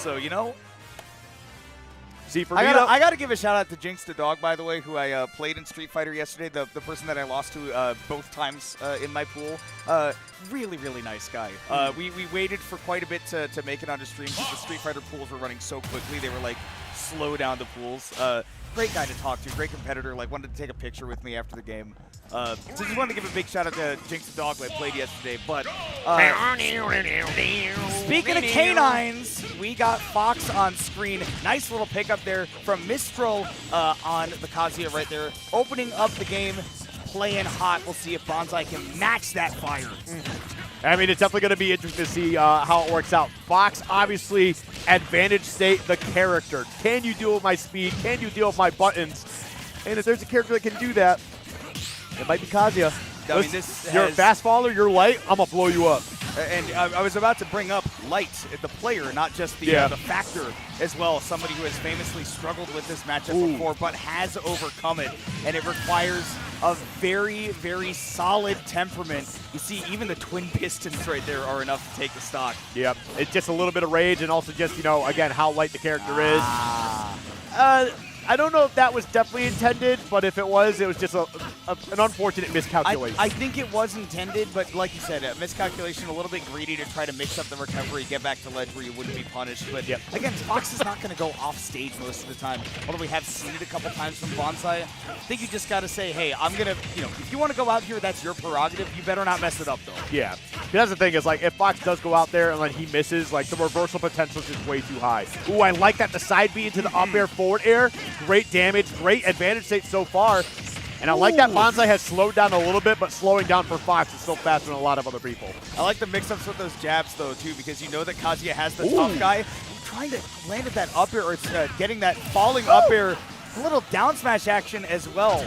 So, you know. See, for me, I gotta give a shout out to Jinx the dog, by the way, who I played in Street Fighter yesterday. The person that I lost to both times in my pool. Really, really nice guy. We waited for quite a bit to make it onto stream because the Street Fighter pools were running so quickly. They were like, slow down the pools. Great guy to talk to, great competitor. Like, wanted to take a picture with me after the game. So just wanted to give a big shout out to Jinx the dog who I played yesterday. But speaking of canines, we got Fox on screen. Nice little pickup there from Mistral on the Kazuya right there. Opening up the game, playing hot. We'll see if Bonzai can match that fire. I mean, it's definitely going to be interesting to see how it works out. Fox, obviously, advantage state the character. Can you deal with my speed? Can you deal with my buttons? And if there's a character that can do that, it might be Kazuya. I mean, this you're a fast faller, you're light, I'm going to blow you up. And I was about to bring up Light, the player, not just the factor as well. Somebody who has famously struggled with this matchup before, but has overcome it. And it requires a very, very solid temperament. You see, even the twin pistons right there are enough to take the stock. Yep. It's just a little bit of rage and also just, you know, again, how light the character is. I don't know if that was definitely intended, but if it was just an unfortunate miscalculation. I think it was intended, but like you said, a miscalculation, a little bit greedy to try to mix up the recovery, get back to ledge where you wouldn't be punished. But again, Fox is not going to go off stage most of the time, although we have seen it a couple times from Bonzai. I think you just got to say, hey, I'm going to, you know, if you want to go out here, that's your prerogative. You better not mess it up, though. Yeah. That's the thing is, like, if Fox does go out there and then he misses, like, the reversal potential is just way too high. Ooh, I like that. The side B into the up air, forward air. Great damage, great advantage state so far. And I like that Bonzai has slowed down a little bit, but slowing down for Fox is still faster than a lot of other people. I like the mix-ups with those jabs, though, too, because you know that Kazuya has the tough guy. Trying to land at that up air, or getting that falling up air, a little down smash action as well.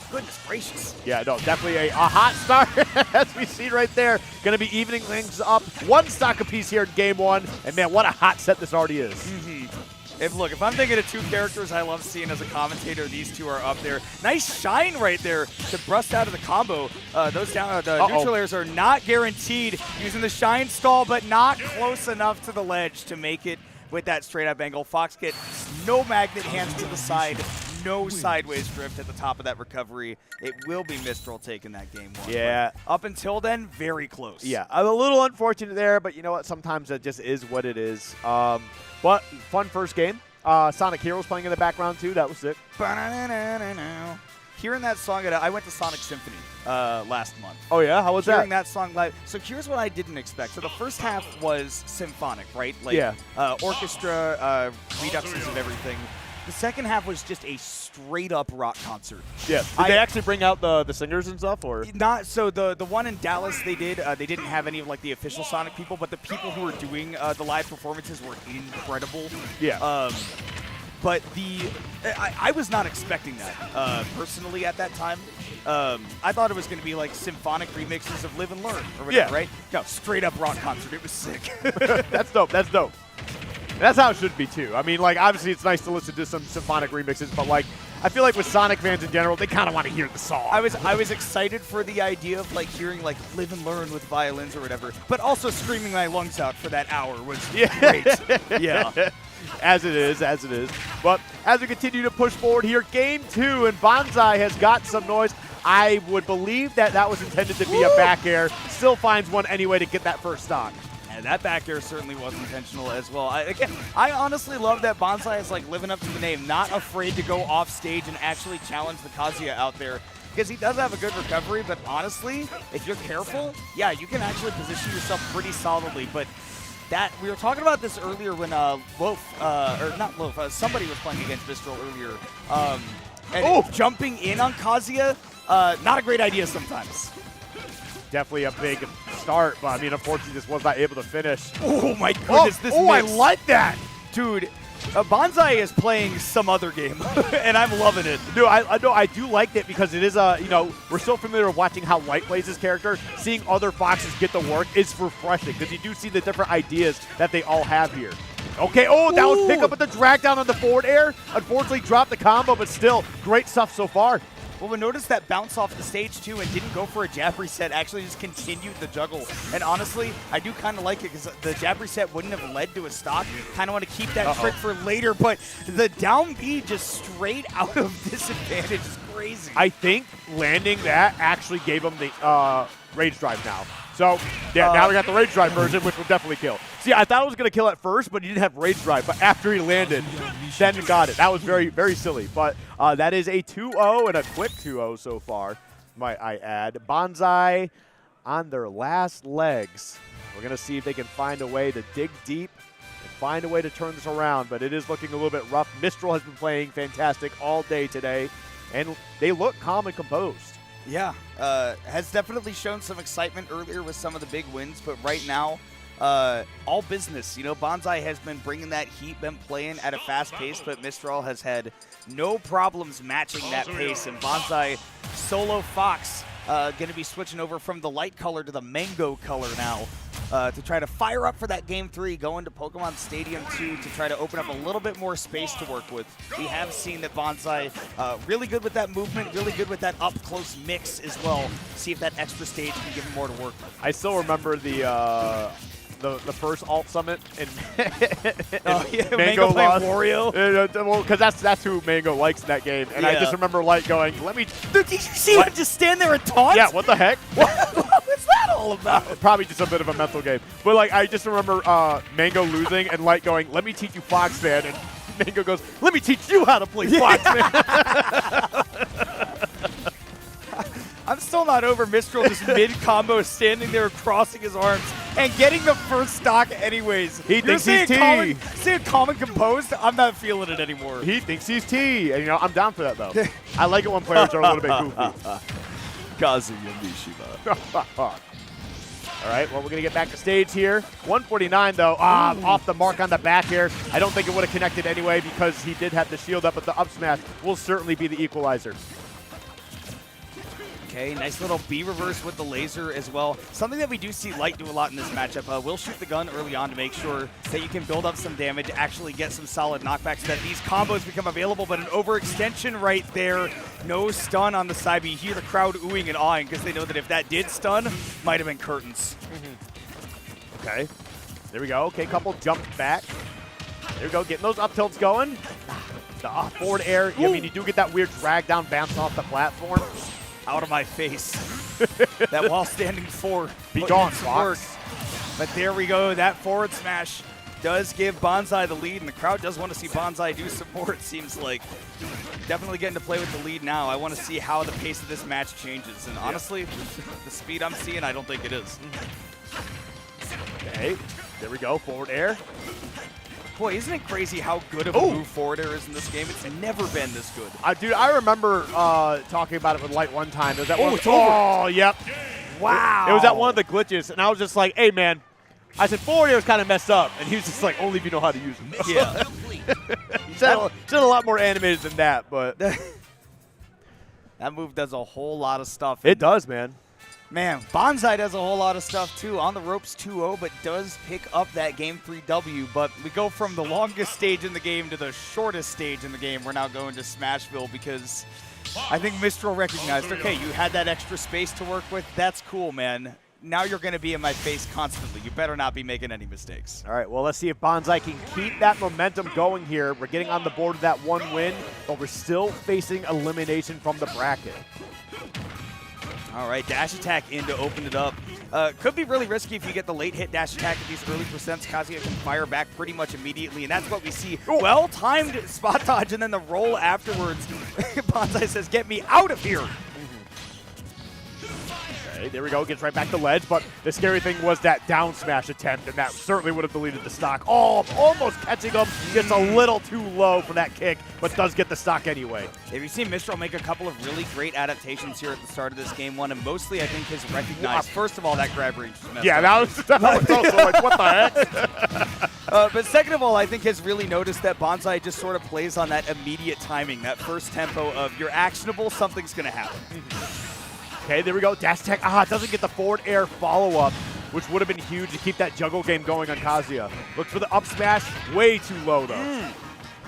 Goodness gracious. Yeah, no, definitely a hot start, as we see right there. Going to be evening things up. One stock apiece here in game one. And, man, what a hot set this already is. If I'm thinking of two characters I love seeing as a commentator, these two are up there. Nice shine right there to bust out of the combo. Those down the neutral airs are not guaranteed. Using the shine stall, but not close enough to the ledge to make it with that straight up angle. Fox gets no magnet hands to the side, no sideways drift at the top of that recovery. It will be Mistral taking that game one. Yeah. But up until then, very close. Yeah, a little unfortunate there, but you know what? Sometimes that just is what it is. But fun first game. Sonic Heroes playing in the background too. That was sick. Hearing that song, I went to Sonic Symphony last month. Oh yeah, how was that? Hearing that song live. So here's what I didn't expect. So the first half was symphonic, right? Like orchestra, reductions of everything. The second half was just a straight-up rock concert. Yeah. Did they actually bring out the singers and stuff, or not? So the one in Dallas, they did. They didn't have any of like the official Sonic people, but the people who were doing the live performances were incredible. Yeah. But I was not expecting that personally at that time. I thought it was going to be like symphonic remixes of Live and Learn or whatever, right? No, straight-up rock concert. It was sick. That's dope. That's dope. That's how it should be, too. I mean, like, obviously it's nice to listen to some symphonic remixes, but, like, I feel like with Sonic fans in general, they kind of want to hear the song. I was excited for the idea of, like, hearing, like, Live and Learn with violins or whatever, but also screaming my lungs out for that hour was great. Yeah. As it is, as it is. But as we continue to push forward here, game two, and Bonzai has got some noise. I would believe that was intended to be a back air. Still finds one anyway to get that first stock. And that back air certainly was intentional as well. I honestly love that Bonzai is like living up to the name, not afraid to go off stage and actually challenge the Kazuya out there. Because he does have a good recovery, but honestly, if you're careful, yeah, you can actually position yourself pretty solidly. But that we were talking about this earlier when somebody was playing against Mistral earlier. And jumping in on Kazuya, not a great idea sometimes. Definitely a big start, but I mean, unfortunately, just was not able to finish. Oh my goodness, this mix. I like that. Dude, Bonzai is playing some other game, and I'm loving it. No, I do like that because it is we're so familiar with watching how Light plays his character. Seeing other Foxes get the work is refreshing because you do see the different ideas that they all have here. Okay, that was pick up at the drag down on the forward air. Unfortunately, dropped the combo, but still, great stuff so far. Well, we noticed that bounce off the stage too and didn't go for a jab reset, actually just continued the juggle. And honestly, I do kind of like it because the jab reset wouldn't have led to a stock. Kind of want to keep that trick for later, but the down B just straight out of disadvantage is crazy. I think landing that actually gave him the Rage Drive now. So, yeah, now we got the Rage Drive version, which will definitely kill. See, I thought it was going to kill at first, but he didn't have Rage Drive. But after he landed, then got it. That was very, very silly. But that is a 2-0 and a quick 2-0 so far, might I add. Bonzai on their last legs. We're going to see if they can find a way to dig deep and find a way to turn this around. But it is looking a little bit rough. Mistral has been playing fantastic all day today, and they look calm and composed. Yeah, has definitely shown some excitement earlier with some of the big wins, but right now, all business. You know, Bonzai has been bringing that heat, been playing at a fast pace, but Mistral has had no problems matching that pace. And Bonzai, Solo Fox, going to be switching over from the light color to the mango color now. To try to fire up for that Game 3, going to Pokemon Stadium 2 to try to open up a little bit more space to work with. We have seen that Bonzai really good with that movement, really good with that up-close mix as well. See if that extra stage can give him more to work with. I still remember the first alt summit in, Mango playing Wario. Well, because that's who Mango likes in that game, and I just remember Light going, "Let me." Dude, did you see him just stand there and taunt? Yeah, what the heck? What's that all about? Probably just a bit of a mental game, but like I just remember Mango losing and Light going, "Let me teach you Fox Man," and Mango goes, "Let me teach you how to play Fox Man." I'm still not over Mistral just mid-combo standing there crossing his arms and getting the first stock anyways. He thinks he's T. Saying calm and composed, I'm not feeling it anymore. He thinks he's T. And, you know, I'm down for that, though. I like it when players are a little bit goofy. Kazuya Mishima. All right, well, we're going to get back to stage here. 149, though, off the mark on the back air. I don't think it would have connected anyway because he did have the shield up, but the up smash will certainly be the equalizer. Okay, nice little B reverse with the laser as well. Something that we do see Light do a lot in this matchup. We'll shoot the gun early on to make sure that you can build up some damage, actually get some solid knockbacks so that these combos become available, but an overextension right there. No stun on the side, but you hear the crowd oohing and awing because they know that if that did stun, might have been curtains. Okay, there we go. Okay, couple jump back. There we go, getting those up tilts going. The forward air, I mean, you do get that weird drag down bounce off the platform. Out of my face. That while standing 4. Be gone, Fox. But there we go. That forward smash does give Bonzai the lead, and the crowd does want to see Bonzai do some more, it seems like. Definitely getting to play with the lead now. I want to see how the pace of this match changes. And honestly, the speed I'm seeing, I don't think it is. Okay, there we go. Forward air. Boy, isn't it crazy how good of a move forward air is in this game? It's never been this good. Dude, I remember talking about it with Light one time. It was at it's over. Oh, yep. Wow. It was at one of the glitches, and I was just like, hey, man. I said, forward air is kind of messed up. And he was just like, only if you know how to use it. Yeah. He said a lot more animated than that, but. That move does a whole lot of stuff. It does, man. Man, Bonzai does a whole lot of stuff too. On the ropes 2-0, but does pick up that Game 3 W. But we go from the longest stage in the game to the shortest stage in the game. We're now going to Smashville because I think Mistral recognized, okay, you had that extra space to work with. That's cool, man. Now you're going to be in my face constantly. You better not be making any mistakes. All right, well, let's see if Bonzai can keep that momentum going here. We're getting on the board with that one win, but we're still facing elimination from the bracket. All right, dash attack in to open it up. Could be really risky if you get the late hit dash attack at these early percents. Kazuya can fire back pretty much immediately, and that's what we see. Well-timed spot dodge, and then the roll afterwards. Bonzai says, get me out of here. Okay, there we go. Gets right back to ledge, but the scary thing was that down smash attempt, and that certainly would have deleted the stock. Oh, almost catching him. Gets a little too low for that kick, but does get the stock anyway. Have you seen Mistral make a couple of really great adaptations here at the start of this game one, and mostly I think has recognized, first of all, that grab range was messed up. That was also like, what the heck? But second of all, I think has really noticed that Bonzai just sort of plays on that immediate timing, that first tempo of you're actionable, something's going to happen. Okay, there we go. Dash attack. Doesn't get the forward air follow-up, which would have been huge to keep that juggle game going on Kazuya. Looks for the up smash. Way too low, though.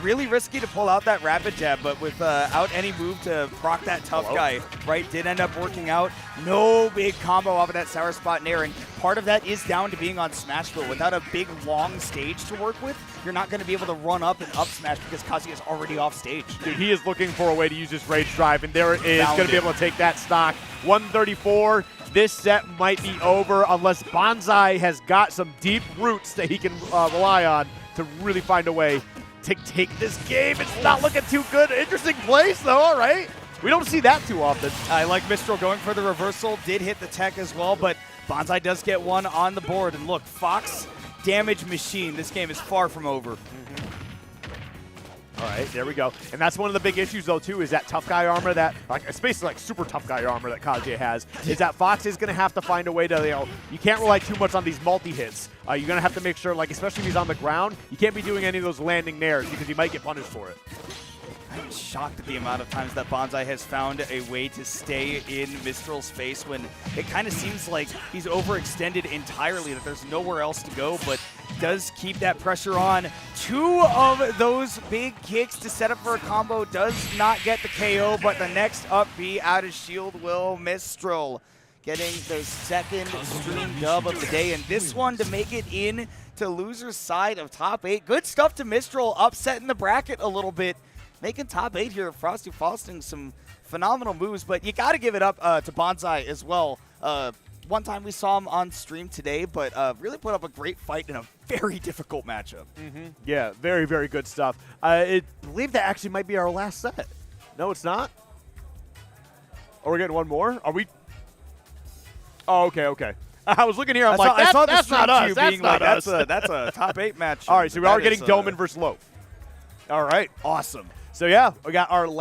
Really risky to pull out that rapid jab, but without any move to proc that tough guy, right, did end up working out. No big combo off of that sour spot nair, and part of that is down to being on Smashville. Without a big, long stage to work with, you're not going to be able to run up and up smash because Kazuya is already off stage. Dude, he is looking for a way to use his rage drive, and there it is. Going to be able to take that stock. 134. This set might be over unless Bonzai has got some deep roots that he can rely on to really find a way to take this game. It's not looking too good. Interesting place, though, all right? We don't see that too often. I like Mistral going for the reversal. Did hit the tech as well, but Bonzai does get one on the board. And look, Fox, damage machine. This game is far from over. All right, there we go. And that's one of the big issues, though, too, is that tough guy armor that, like, it's basically like super tough guy armor that Kazuya has, is that Fox is going to have to find a way to, you can't rely too much on these multi-hits. You're going to have to make sure, like, especially if he's on the ground, you can't be doing any of those landing nairs because he might get punished for it. I'm shocked at the amount of times that Bonzai has found a way to stay in Mistral's face when it kind of seems like he's overextended entirely, that there's nowhere else to go, but does keep that pressure on. 2 of those big kicks to set up for a combo, does not get the KO, but the next up B out of shield will Mistral, getting the second stream dub of the day, and this one to make it in to loser's side of top 8. Good stuff to Mistral, upsetting the bracket a little bit. Making top 8 here, Frosty Faustings some phenomenal moves, but you got to give it up to Bonzai as well. One time we saw him on stream today, but really put up a great fight in a very difficult matchup. Yeah, very, very good stuff. I believe that actually might be our last set. No, it's not? Are we getting one more? Are we? Oh, okay. I was looking here. I'm like, that's not us. That's not us. That's a top 8 match. All right, so we are getting Doman versus Loaf. All right. Awesome. So, yeah, we got our last